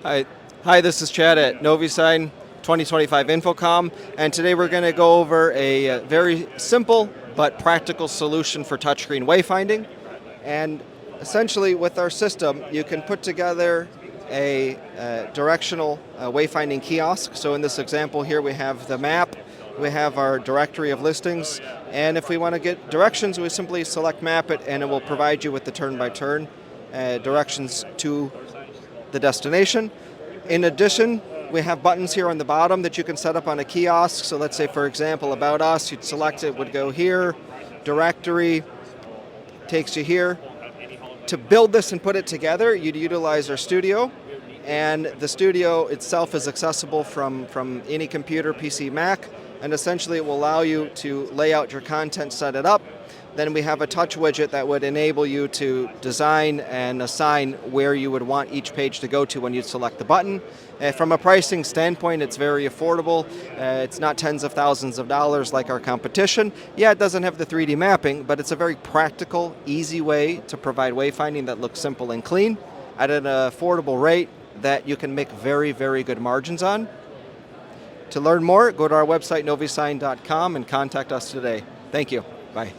Hi, this is Chad at NoviSign 2025 InfoComm, and today we're going to go over a very simple but practical solution for touchscreen wayfinding. And essentially, with our system, you can put together a directional wayfinding kiosk. So in this example here, we have the map, we have our directory of listings, and if we want to get directions, we simply select map it, and it will provide you with the turn-by-turn directions to the destination. In addition, we have buttons here on the bottom that you can set up on a kiosk. So let's say, for example, About Us, you'd select it, would go here, Directory, takes you here. To build this and put it together, you'd utilize our studio, and the studio itself is accessible from any computer, PC, Mac, and essentially it will allow you to lay out your content, set it up. Then we have a touch widget that would enable you to design and assign where you would want each page to go to when you select the button. From a pricing standpoint, it's very affordable. It's not tens of thousands of dollars like our competition. Yeah, it doesn't have the 3D mapping, but it's a very practical, easy way to provide wayfinding that looks simple and clean at an affordable rate that you can make very, very good margins on. To learn more, go to our website, NoviSign.com, and contact us today. Thank you. Bye.